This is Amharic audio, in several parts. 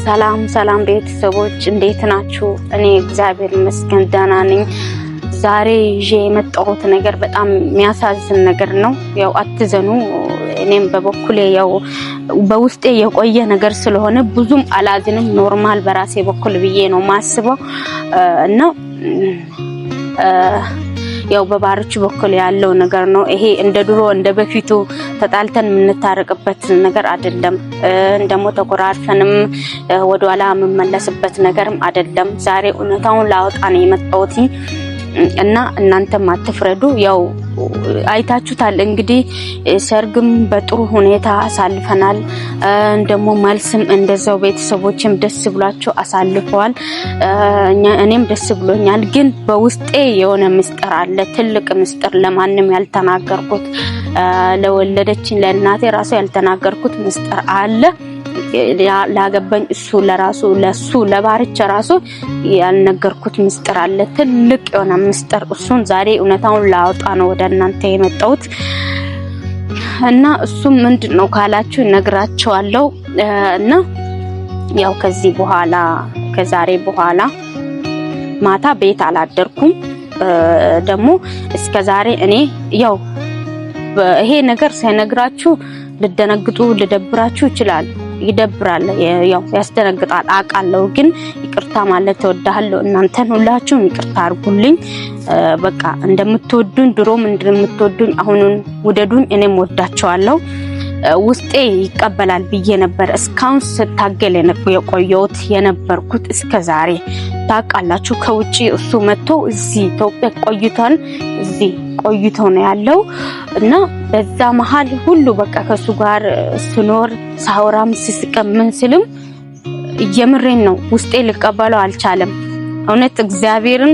ሰላም ቤተሰቦች እንዴት ናችሁ? እኔ እግዚአብሔር ይመስገን ደህና ነኝ። ዛሬ ይዤ የመጣሁት ነገር በጣም የሚያሳዝን ነገር ነው። ያው አትዘኑ። እኔም በበኩሌ ያው በውስጤ የቆየ ነገር ስለሆነ ብዙም አላዝንም። ኖርማል በራሴ በኩል ብዬ ነው ማስበው እና ያው በባርቹ በኩል ያለው ነገር ነው። ይሄ እንደ ድሮ እንደ በፊቱ ተጣልተን የምንታረቅበት ነገር አይደለም። እንደሞ ተቆራርፈንም ወደ ኋላ የምመለስበት ነገርም አይደለም። ዛሬ እውነታውን ላወጣ ነው የመጣሁት እና እናንተም አትፍረዱ። ያው አይታችሁታል እንግዲህ ሰርግም በጥሩ ሁኔታ አሳልፈናል። እንደሞ መልስም እንደዛው ቤተሰቦችም ደስ ብሏቸው አሳልፈዋል። እኔም ደስ ብሎኛል። ግን በውስጤ የሆነ ምስጢር አለ፣ ትልቅ ምስጢር ለማንም ያልተናገርኩት፣ ለወለደችኝ ለእናቴ ራሱ ያልተናገርኩት ምስጢር አለ። ላገባኝ እሱ ለራሱ ለሱ ለባርቻ ራሱ ያልነገርኩት ምስጢር አለ፣ ትልቅ የሆነ ምስጢር። እሱን ዛሬ እውነታውን ላወጣ ነው ወደ እናንተ የመጣሁት እና እሱም ምንድነው ካላችሁ ነግራችኋለሁ። እና ያው ከዚህ በኋላ ከዛሬ በኋላ ማታ ቤት አላደርኩም። ደግሞ እስከዛሬ እኔ ያው ይሄ ነገር ሳይነግራችሁ ልደነግጡ ልደብራችሁ ይችላል። ይደብራል፣ ያው ያስደነግጣል አውቃለሁ። ግን ይቅርታ ማለት ተወዳለሁ። እናንተን ሁላችሁም ይቅርታ አድርጉልኝ። በቃ እንደምትወዱኝ ድሮም እንደምትወዱኝ አሁኑን ውደዱኝ። እኔም ወዳቸዋለሁ። ውስጤ ይቀበላል ብዬ ነበር እስካሁን ስታገል የቆየሁት የነበርኩት እስከዛሬ ታውቃላችሁ። ከውጪ እሱ መጥቶ እዚህ ኢትዮጵያ ቆይቷል። እዚህ ቆይቶ ነው ያለው እና በዛ መሃል ሁሉ በቃ ከሱ ጋር ስኖር ሳውራም ስስቀምን ስልም የምሬን ነው ውስጤ ሊቀበለው አልቻለም። እውነት እግዚአብሔርን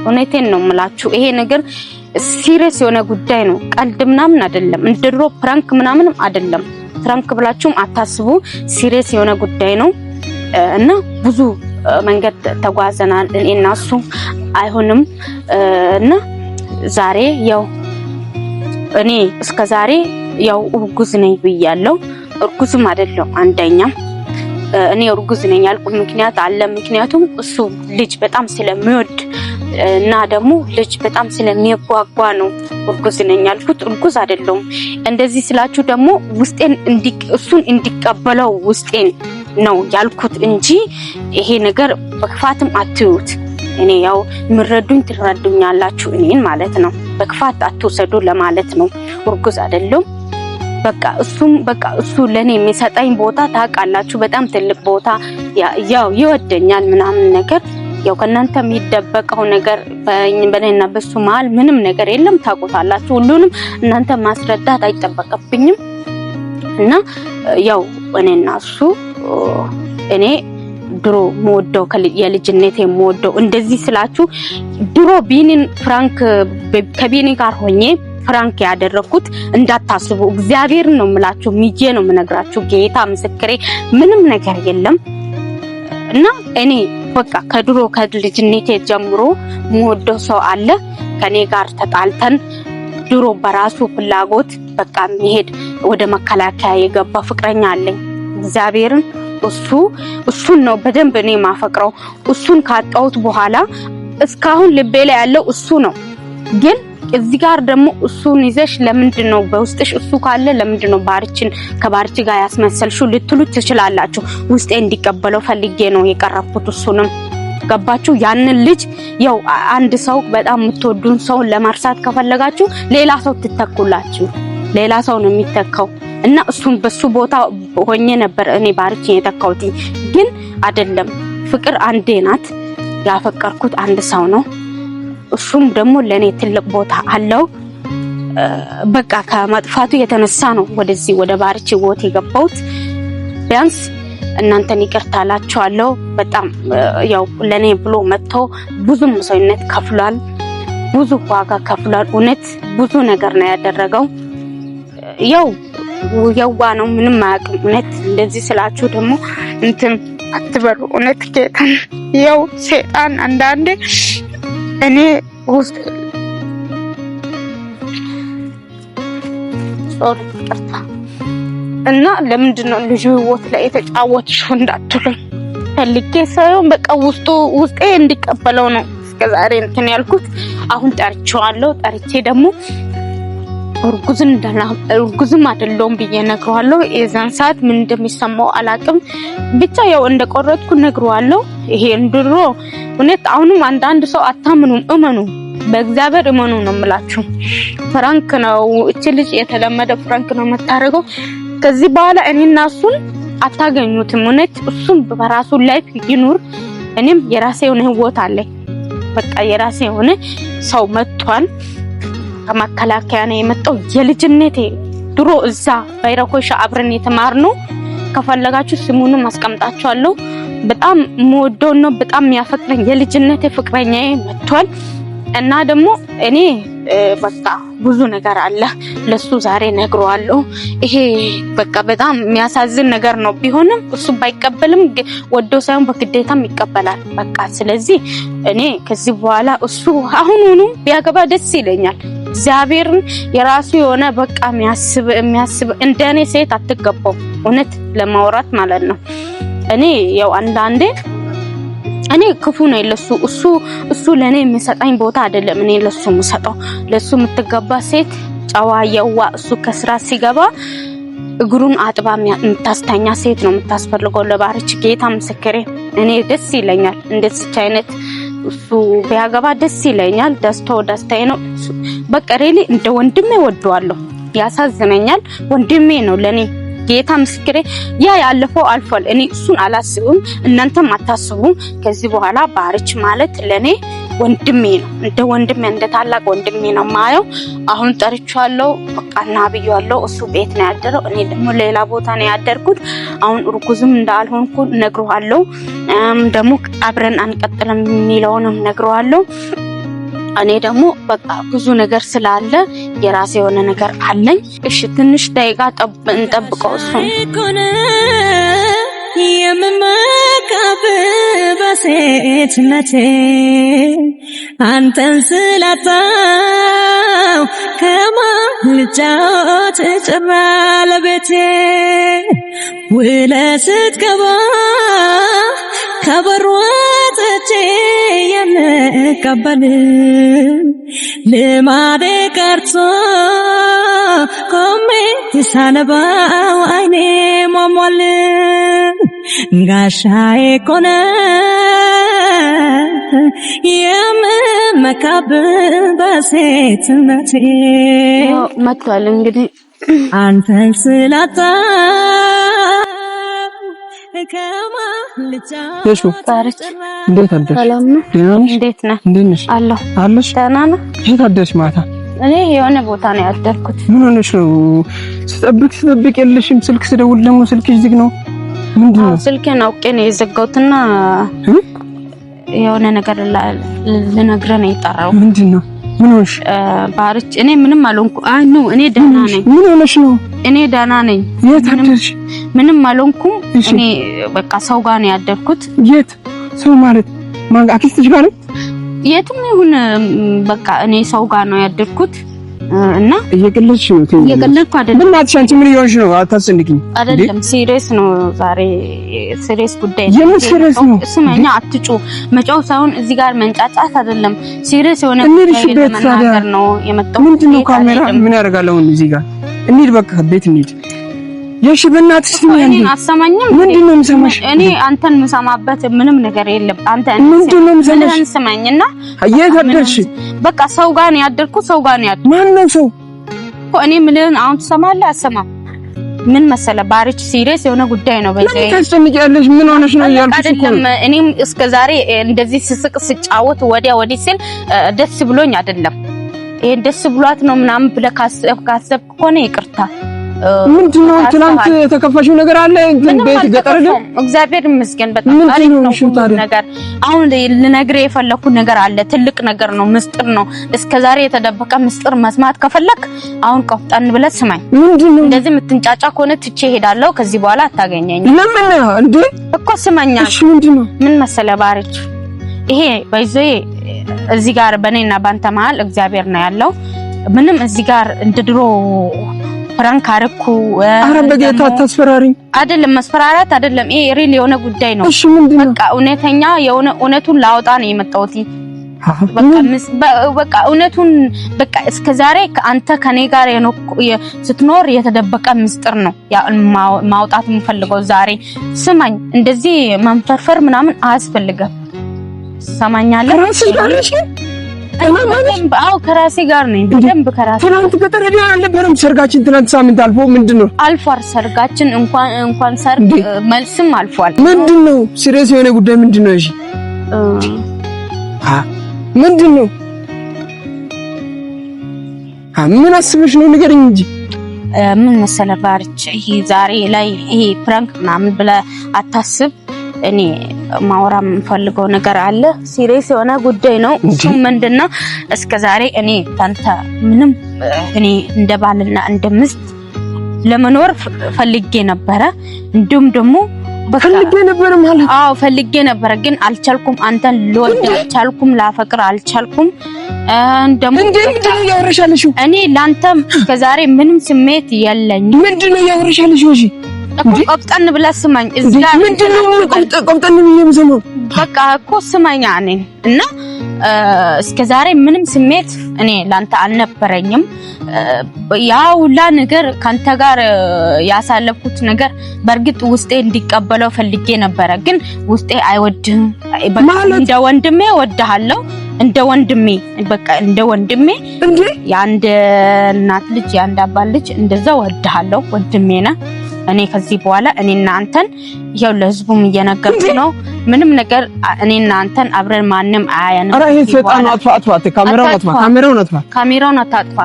እውነቴን ነው የምላችሁ። ይሄ ነገር ሲሪየስ የሆነ ጉዳይ ነው። ቀልድ ምናምን አይደለም። እንደድሮ ፕራንክ ምናምንም አይደለም። ፕራንክ ብላችሁም አታስቡ። ሲሪየስ የሆነ ጉዳይ ነው እና ብዙ መንገድ ተጓዘናል እኔና እሱ። አይሆንም እና ዛሬ ያው እኔ እስከዛሬ ያው እርጉዝ ነኝ ብያለሁ። እርጉዝም አይደለም አንደኛ እኔ እርጉዝ ነኝ ያልኩት ምክንያት አለ። ምክንያቱም እሱ ልጅ በጣም ስለሚወድ እና ደግሞ ልጅ በጣም ስለሚያጓጓ ነው እርጉዝ ነኝ ያልኩት። እርጉዝ አይደለም። እንደዚህ ስላችሁ ደግሞ ውስጤን እሱን እንዲቀበለው ውስጤን ነው ያልኩት እንጂ ይሄ ነገር በክፋትም አትዩት። እኔ ያው ምረዱኝ ትረዱኛላችሁ እኔን ማለት ነው። በክፋት አትወሰዱ ለማለት ነው። እርጉዝ አይደለም። በቃ እሱ ለኔ የሚሰጠኝ ቦታ ታውቃላችሁ፣ በጣም ትልቅ ቦታ። ያው ይወደኛል ምናምን ነገር ያው ከናንተ የሚደበቀው ነገር በእኔና በሱ መሃል ምንም ነገር የለም። ታውቁታላችሁ። ሁሉንም እናንተ ማስረዳት አይጠበቅብኝም እና ያው እኔና እሱ እኔ ድሮ ሞወደው የልጅነቴ ሞወደው እንደዚህ ስላችሁ ድሮ ቢኒን ፍራንክ ከቢኒ ጋር ሆኜ ፍራንክ ያደረኩት እንዳታስቡ። እግዚአብሔር ነው የምላችሁ፣ ሚጄ ነው የምነግራችሁ። ጌታ ምስክሬ ምንም ነገር የለም እና እኔ በቃ ከድሮ ከልጅነቴ ጀምሮ ሞወደው ሰው አለ። ከኔ ጋር ተጣልተን ድሮ በራሱ ፍላጎት በቃ መሄድ ወደ መከላከያ የገባ ፍቅረኛ አለኝ። እግዚአብሔርን እሱን ነው በደንብ እኔ ማፈቅረው። እሱን ካጣሁት በኋላ እስካሁን ልቤ ላይ ያለው እሱ ነው። ግን እዚህ ጋር ደግሞ እሱን ይዘሽ ለምንድነው በውስጥሽ እሱ ካለ ለምንድነው ከባርቺ ጋር ያስመሰልሽው ልትሉ ትችላላችሁ። ውስጤ እንዲቀበለው ፈልጌ ነው የቀረብኩት። እሱንም ገባችሁ? ያንን ልጅ ያው አንድ ሰው በጣም የምትወዱን ሰው ለማርሳት ከፈለጋችሁ ሌላ ሰው ትተኩላችሁ። ሌላ ሰው ነው የሚተካው እና እሱን በሱ ቦታ ሆኜ ነበር እኔ ባርቺ የተካውት። ግን አይደለም። ፍቅር አንዴ ናት። ያፈቀርኩት አንድ ሰው ነው። እሱም ደግሞ ለኔ ትልቅ ቦታ አለው። በቃ ከመጥፋቱ የተነሳ ነው ወደዚህ ወደ ባርቺ ወት የገባሁት። ቢያንስ እናንተን ይቅርታላችኋለሁ። በጣም ያው ለኔ ብሎ መጥቶ ብዙ መስዋዕትነት ከፍሏል፣ ብዙ ዋጋ ከፍሏል። እውነት ብዙ ነገር ነው ያደረገው። ያው የዋ ነው ምንም አያውቅም። እውነት እንደዚህ ስላችሁ ደግሞ እንትን አትበሉ። እውነት ጌታን ያው ሰይጣን አንዳንዴ እኔ ውስጥ ይቅርታ እና ለምንድነው ልጅ ህይወት ላይ የተጫወትሽው እንዳትሉኝ ፈልጌ ሳይሆን በቃ ውስጤ እንዲቀበለው ነው እስከዛሬ እንትን ያልኩት። አሁን ጠርቼዋለሁ። ጠርቼ ደግሞ እርጉዝም አይደለሁም ብዬ ነግረዋለሁ። የዛን ሰዓት ምን እንደሚሰማው አላቅም። ብቻ ያው እንደቆረጥኩ ነግረዋለሁ። ይሄ እንድሮ እውነት አሁንም አንዳንድ ሰው አታምኑም፣ እመኑ፣ በእግዚአብሔር እመኑ ነው የምላችሁ። ፍራንክ ነው እቺ ልጅ የተለመደ ፍራንክ ነው የምታደርገው። ከዚህ በኋላ እኔና እሱን አታገኙትም። እውነት እሱም በራሱ ላይፍ ይኑር፣ እኔም የራሴ የሆነ ህይወት አለኝ። በቃ የራሴ የሆነ ሰው መጥቷል። ከመከላከያ ነው የመጣው። የልጅነቴ ድሮ እዛ ባይረኮሻ አብረን የተማርነው ከፈለጋችሁ ስሙንም አስቀምጣችኋለሁ። በጣም ሞዶ ነው በጣም የሚያፈቅረኝ የልጅነቴ ፍቅረኛዬ መጥቷል። እና ደግሞ እኔ በቃ ብዙ ነገር አለ ለሱ ዛሬ ነግረዋለሁ። ይሄ በቃ በጣም የሚያሳዝን ነገር ነው። ቢሆንም እሱ ባይቀበልም ወዶ ሳይሆን በግዴታም ይቀበላል። በቃ ስለዚህ እኔ ከዚህ በኋላ እሱ አሁኑኑ ቢያገባ ደስ ይለኛል። እግዚአብሔርን የራሱ የሆነ በቃ የሚያስብ እንደኔ ሴት አትገባው እውነት ለማውራት ማለት ነው። እኔ ያው አንዳንዴ እኔ ክፉ ነው ለሱ እሱ ለኔ የሚሰጣኝ ቦታ አይደለም እኔ ለሱ የምሰጠው። ለሱ የምትገባ ሴት ጨዋ የዋ እሱ ከስራ ሲገባ እግሩን አጥባ የምታስተኛ ሴት ነው የምታስፈልገው ለባርች። ጌታ ምስክሬ እኔ ደስ ይለኛል እንደዚህ አይነት እሱ ቢያገባ ደስ ይለኛል። ደስታዬ ነው። በቃ ሬሊ እንደ ወንድሜ ወደዋለሁ። ያሳዝነኛል። ወንድሜ ነው ለኔ። ጌታ ምስክሬ ያ ያለፈው አልፏል። እኔ እሱን አላስብም፣ እናንተም አታስቡ። ከዚህ በኋላ ባርች ማለት ለኔ ወንድሜ ነው። እንደ ወንድሜ እንደ ታላቅ ወንድሜ ነው ማየው። አሁን ጠርቻለሁ። በቃ ናብያለሁ። እሱ ቤት ነው ያደረው፣ እኔ ደግሞ ሌላ ቦታ ነው ያደርኩት። አሁን እርጉዝም እንዳልሆንኩ ነግረዋለሁ። ደግሞ አብረን አንቀጥልም የሚለውንም ነግረዋለሁ። እኔ ደግሞ በቃ ብዙ ነገር ስላለ የራሴ የሆነ ነገር አለኝ። እሺ ትንሽ ደቂቃ እንጠብቀው። እሱ የምመካብ በሴትነቴ አንተን ስላጣው ከማልጫወት ጭራ ለቤቴ ውለህ ስትገባ ከበሩ ወጥቼ የምቀበል ልማዴ ቀርቶ ቆሜ ሳነባው አይኔ ሟሟል። ጋሻዬ ኮነ የምመካብህ በሴትነቴ መጥቷል። እንግዲህ አንተን ስላጣው እሺ ታሪክ እንዴት አደርሽ? ሰላም ነው። እንዴት ነህ? እንዴት ነሽ? አለሽ? ደህና ነህ? የት አደርሽ? ማታ እኔ የሆነ ቦታ ነው ያደርኩት። ምን ሆነሽ ነው? ስጠብቅ የለሽም። ስልክ ስደውል ደግሞ ስልክሽ ዝግ ነው። ምንድን ነው? ስልኬን አውቄ ነው የዘጋሁትና የሆነ ነገር ልነግርህ ነው የጠራው። ምንድን ነው? ምን ሆነሽ? ባርች እኔ ምንም አልሆንኩ። አይ ኖ እኔ ደህና ነኝ። ምን ሆነሽ ነው? እኔ ደህና ነኝ። የት አደርሽ? ምንም አልሆንኩም። እኔ በቃ ሰው ጋር ነው ያደርኩት። የት ሰው ማለት ማን? አክስትሽ ጋር ነው? የትም ይሁን በቃ እኔ ሰው ጋር ነው ያደርኩት። እና እየቀለድሽ ነው? እየቀለድኩ አይደለም። ምን ማለት አንቺ ምን ይሆንሽ ነው? አታስጨንቂኝ። አይደለም ሲሪየስ ነው። ዛሬ ሲሪየስ ጉዳይ ነው። የምን ሲሪየስ ነው? ስማኛ አትጩ። መጫው ሳይሆን እዚህ ጋር መንጫጫት አይደለም። ሲሪየስ የሆነ ነገር ነው የመጣው። ምንድነው? ካሜራ ምን ያደርጋል አሁን እዚህ ጋር? እንሂድ በቃ ቤት እንሂድ። የሺ በእናትሽ እኔ አሰማኝም። ምንድነው የምሰማሽ? እኔ አንተን የምሰማበት ምንም ነገር የለም። አንተ ምንድነው የምሰማሽ? እንሰማኝና የት አደርሽ? በቃ ሰው ጋር ነው ያደርኩት። ሰው ጋር ነው ያደርኩት። ማን ነው ሰው? እኔ ምንን አሁን ትሰማለህ? አሰማም። ምን መሰለህ ባርች ሲሪየስ የሆነ ጉዳይ ነው። በዚህ ለምን ታስጨንቂያለሽ? ምን ሆነሽ ነው ያልኩሽ እኮ። እኔም እስከዛሬ እንደዚህ ስስቅ ስጫወት ወዲያ ወዲህ ሲል ደስ ብሎኝ አይደለም። ይሄ ደስ ብሏት ነው ምናምን ብለህ ካሰብክ ከሆነ ይቅርታ። ምንድነው ትናንት የተከፋሽው ነገር አለ? እንትን ቤት ገጠር ነው። እግዚአብሔር ይመስገን በጣም ታሪክ ነው ነገር። አሁን ልነግርህ የፈለኩት ነገር አለ። ትልቅ ነገር ነው፣ ምስጢር ነው። እስከዛሬ የተደበቀ ምስጢር መስማት ከፈለክ አሁን ቆፍጠን ብለህ ስማኝ። ምንድነው? እንደዚህ የምትንጫጫ ከሆነ ትቼ እሄዳለሁ። ከዚህ በኋላ አታገኘኝም። ለምን እንዴ? እኮ ስማኛ። እሺ ምንድነው? ምን መሰለህ ባርች፣ ይሄ ባይዘይ እዚህ ጋር በእኔና ባንተ መሀል እግዚአብሔር ነው ያለው። ምንም እዚህ ጋር እንደ ድሮ ፕራንክ አረኩ። ኧረ በጌታ አታስፈራሪኝ። አይደለም መስፈራራት አይደለም፣ ይሄ ሪል የሆነ ጉዳይ ነው። እሺ ምንድነው? በቃ እውነተኛ የሆነ እውነቱን ላውጣ ነው የመጣሁት። በቃ እውነቱን በቃ እስከዛሬ አንተ ከኔ ጋር ስትኖር የተደበቀ ምስጢር ነው ማውጣት የምፈልገው ዛሬ። ስማኝ፣ እንደዚህ መንፈርፈር ምናምን አያስፈልግም። ሰማኛለህ? አዎ ከራሴ ጋር ነኝ። በደንብ ከራሴ ትናንት ከተረዳ አልነበረም ሰርጋችን። ትናንት ሳምንት አልፎ ምንድነው አልፏል ሰርጋችን። እንኳን ሰርግ መልስም አልፏል። ምንድነው ሲሪየስ የሆነ ጉዳይ ምንድነው? እሺ ምንድነው? ምን አስበሽ ነው ንገረኝ እንጂ። ምን መሰለህ ባርች፣ ይሄ ዛሬ ላይ ይሄ ፕራንክ ምናምን ብለህ አታስብ። እኔ ማውራም ፈልገው ነገር አለ። ሲሪየስ የሆነ ጉዳይ ነው። እሱ ምንድነው? እስከዛሬ እኔ ታንተ ምንም እኔ እንደ ባልና እንደ ሚስት ለመኖር ፈልጌ ነበረ። እንዲሁም ደግሞ ፈልጌ ነበር ማለት አዎ ፈልጌ ነበር፣ ግን አልቻልኩም። አንተን ልወድ አልቻልኩም፣ ላፈቅር አልቻልኩም። እንደም ምንድነው ያወራሻለሽ? እኔ ላንተም እስከዛሬ ምንም ስሜት የለኝም። ምንድነው ያወራሻለሽ? እሺ ቆፍጠን ብለህ ስማኝ። እዚህ ጋር ምንድነው ቆፍጠን ብዬ የምሰማው? በቃ እኮ ስማኝ እኔን እና እስከዛሬ ምንም ስሜት እኔ ላንተ አልነበረኝም። ያው ሁላ ነገር ካንተ ጋር ያሳለፍኩት ነገር በእርግጥ ውስጤ እንዲቀበለው ፈልጌ ነበረ፣ ግን ውስጤ አይወድም። እንደ ወንድሜ ወድሃለሁ፣ እንደ ወንድሜ በቃ እንደ ወንድሜ እንዴ ያንደ እናት ልጅ ያንደ አባት ልጅ እንደዛ ወድሃለሁ። ወንድሜ ነህ። እኔ ከዚህ በኋላ እኔና አንተን ይሄው ለህዝቡም እየነገርኩ ነው። ምንም ነገር እኔና አንተን አብረን ማንንም አያየንም። አረ ይሄ ሰይጣን አጥፋ ካሜራውን አታጥፋ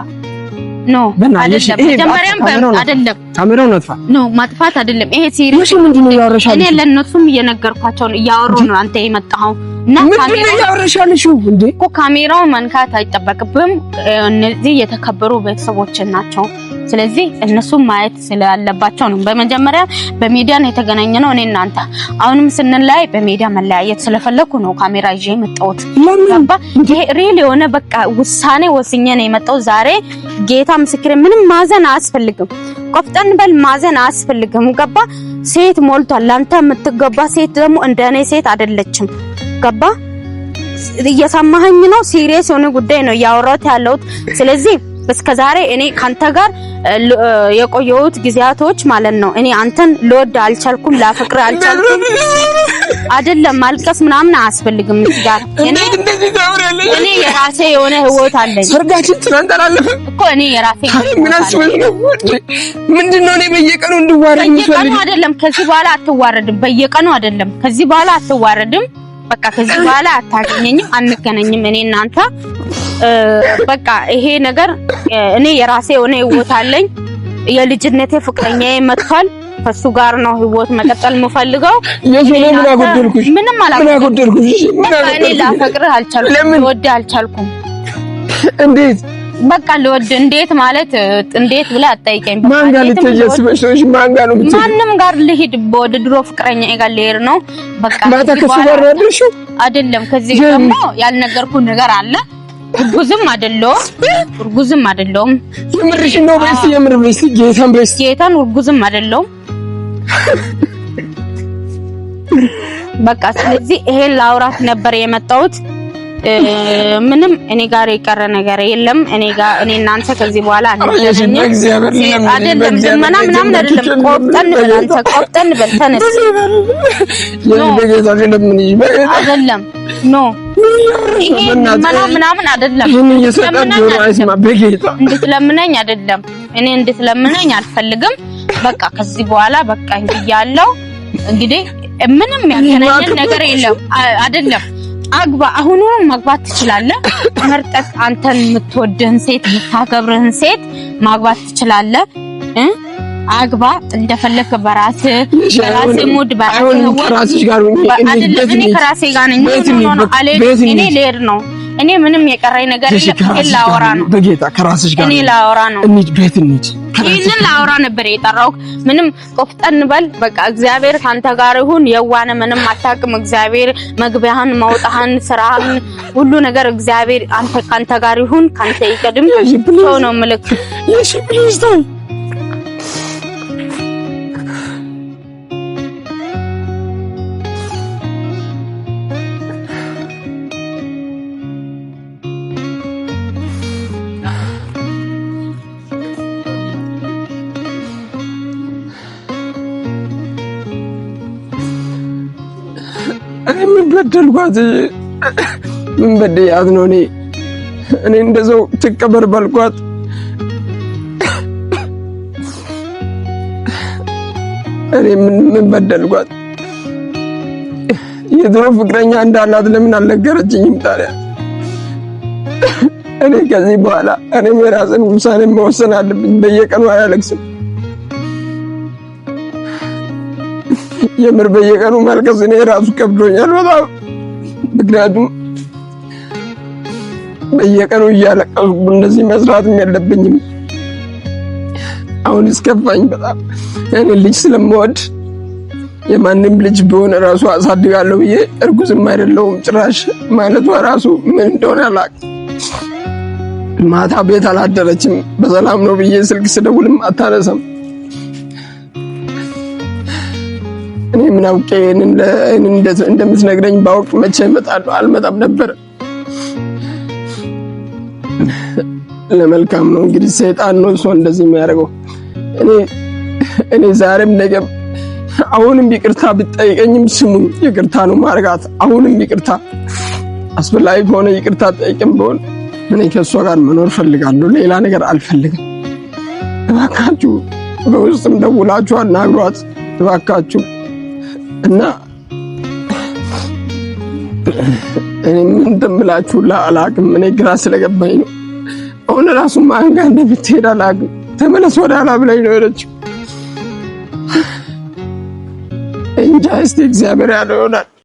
ኖ አይደለም። መጀመሪያም አይደለም ካሜራውን አጥፋ ኖ ማጥፋት አይደለም። ይሄ ሲሪየስ ምንድነው ያወራሻለሽ? እኔ ለነሱም እየነገርኳቸው እያወሩ ነው አንተ የመጣኸው እና ምንድነው ያወራሻለሽ እንዴ? እኮ ካሜራውን መንካት አይጠበቅብህም። እነዚህ የተከበሩ ቤተሰቦች ናቸው። ስለዚህ እነሱም ማየት ስላለባቸው ነው። በመጀመሪያ በሚዲያ ነው የተገናኘነው እኔ እና አንተ። አሁንም ስንላይ በሚዲያ መለያየት ስለፈለኩ ነው ካሜራ ይዤ የመጣሁት። ይሄ ሪል የሆነ በቃ ውሳኔ ወስኜ ነው የመጣሁት ዛሬ። ጌታ ምስክሬ፣ ምንም ማዘን አያስፈልግም። ቆፍጠን በል፣ ማዘን አያስፈልግም። ገባ? ሴት ሞልቷል። ላንተ የምትገባ ሴት ደግሞ እንደኔ ሴት አይደለችም። ገባ? እየሰማኸኝ ነው? ሲሪየስ የሆነ ጉዳይ ነው ያወራሁት ያለሁት። ስለዚህ እስከዛሬ እኔ ካንተ ጋር የቆየሁት ጊዜያቶች ማለት ነው እኔ አንተን ልወድ አልቻልኩም፣ ላፈቅር አልቻልኩም። አይደለም ማልቀስ ምናምን አያስፈልግም። እዚህ ጋር እኔ የራሴ የሆነ ህይወት አለኝ። ሰርጋችን ትናንት አላለፈ እኮ እኔ የራሴ ምን አስበሽ ነው? ምንድነው እኔ በየቀኑ እንድዋረድ የምፈልግ? በየቀኑ አይደለም፣ ከዚህ በኋላ አትዋረድም። በየቀኑ አይደለም፣ ከዚህ በኋላ አትዋረድም። በቃ ከዚህ በኋላ አታገኘኝም፣ አንገናኝም እኔ እና አንተ። በቃ ይሄ ነገር እኔ የራሴ የሆነ ህይወት አለኝ። የልጅነቴ ፍቅረኛዬ መጥቷል። ከሱ ጋር ነው ህይወት መቀጠል የምፈልገው። ምን አጎደልኩሽ? ምንም አላጎደልኩሽ። እኔ ላፈቅርህ አልቻልኩም፣ ልወድህ አልቻልኩም። እንዴት በቃ ልወድ እንዴት ማለት እንዴት ብለህ አትጠይቀኝ። ማን ጋር ልትጀስበሽ ነው? ማን ጋር ነው? ማንም ጋር ልሂድ። ወደ ድሮ ፍቅረኛዬ ጋር ልሄድ ነው። በቃ ማታ ከሱ ጋር ያደርሽ አይደለም። ከዚህ ደግሞ ያልነገርኩህ ነገር አለ። እርጉዝም አይደለሁም። የምርሽ ነው ወይስ የምር ወይስ ጌታን እርጉዝም አይደለሁም። በቃ ስለዚህ ይሄን ላውራት ነበር የመጣሁት። ምንም እኔ ጋር የቀረ ነገር የለም። እኔ እናንተ ከዚህ በኋላ አይደለም ምናምን አይደለም። ቆፍጠን በል አንተ፣ ቆፍጠን በል ተነስ። አይደለም ኖ ይሄ ምናምን አይደለም። እንድትለምነኝ አይደለም፣ እኔ እንድትለምነኝ አልፈልግም። በቃ ከዚህ በኋላ በቃ ያለው እንግዲህ ምንም ያገናኘን ነገር የለም። አይደለም አግባ፣ አሁኑን ማግባት ትችላለህ። መርጠት አንተን የምትወድህን ሴት የምታከብርህን ሴት ማግባት ትችላለህ። አግባ እንደፈለክ በራስህ ሙድ በራስህ ጋር አይደለም። እኔ ከራሴ ጋር ነኝ። እኔ ልሄድ ነው። እኔ ምንም የቀረኝ ነገር የለም። ላወራ ነው። በጌታ ከራስሽ ጋር እኔ ላወራ ነው። ቤት እንሂድ። ይሄንን ላወራ ነበር የጠራው። ምንም ቆፍጠን በል በቃ። እግዚአብሔር ካንተ ጋር ይሁን። የዋነ ምንም አታውቅም። እግዚአብሔር መግቢያህን፣ መውጣህን፣ ስራህን ሁሉ ነገር እግዚአብሔር ካንተ ጋር ይሁን። ካንተ ይቀድም። ሰው ነው ምልክ። እሺ ፕሊዝ እኔ ምን በደልኳት? ምን በደያት ነው? እኔ እንደዛው ትቀበር ባልኳት እኔ ምን በደልኳት? የድሮ ፍቅረኛ እንዳላት ለምን አልነገረችኝም ታዲያ? እኔ ከዚህ በኋላ እኔም የራስን ውሳኔ መወሰን አለብኝ። በየቀኑ አያለቅስም። የምር በየቀኑ ማልቀስ እኔ ራሱ ከብዶኛል በጣም። ምክንያቱም በየቀኑ እያለቀስኩ እንደዚህ መስራትም የለብኝም። አሁን እስከፋኝ በጣም። እኔ ልጅ ስለምወድ የማንም ልጅ ቢሆን ራሱ አሳድጋለሁ ብዬ እርጉዝም አይደለሁም ጭራሽ ማለቷ ራሱ ምን እንደሆነ አላውቅም። ማታ ቤት አላደረችም። በሰላም ነው ብዬ ስልክ ስደውልም አታነሳም። እኔ ምን አውቄ እንደምትነግረኝ ባውቅ መቼ እመጣለሁ? አልመጣም ነበር። ለመልካም ነው እንግዲህ፣ ሰይጣን ነው እሱ እንደዚህ የሚያደርገው። እኔ ዛሬም ነገም አሁንም ይቅርታ ብትጠይቀኝም ስሙኝ፣ ይቅርታ ነው ማርጋት። አሁንም ይቅርታ አስፈላጊ ከሆነ ይቅርታ ጠይቅም ቢሆን እኔ ከሷ ጋር መኖር ፈልጋለሁ። ሌላ ነገር አልፈልግም። እባካችሁ በውስጥም ደውላችሁ አናግሯት እባካችሁ። እና እኔ ምን እንደምላችሁ አላውቅም። እኔ ግራ ስለገባኝ ነው። አሁን ራሱ ማን ጋር እንደምትሄድ አላውቅም። ተመለስ ወደ ኋላ ብላኝ ነው የሄደችው። እንጃ እስቲ እግዚአብሔር ያለው ይሆናል።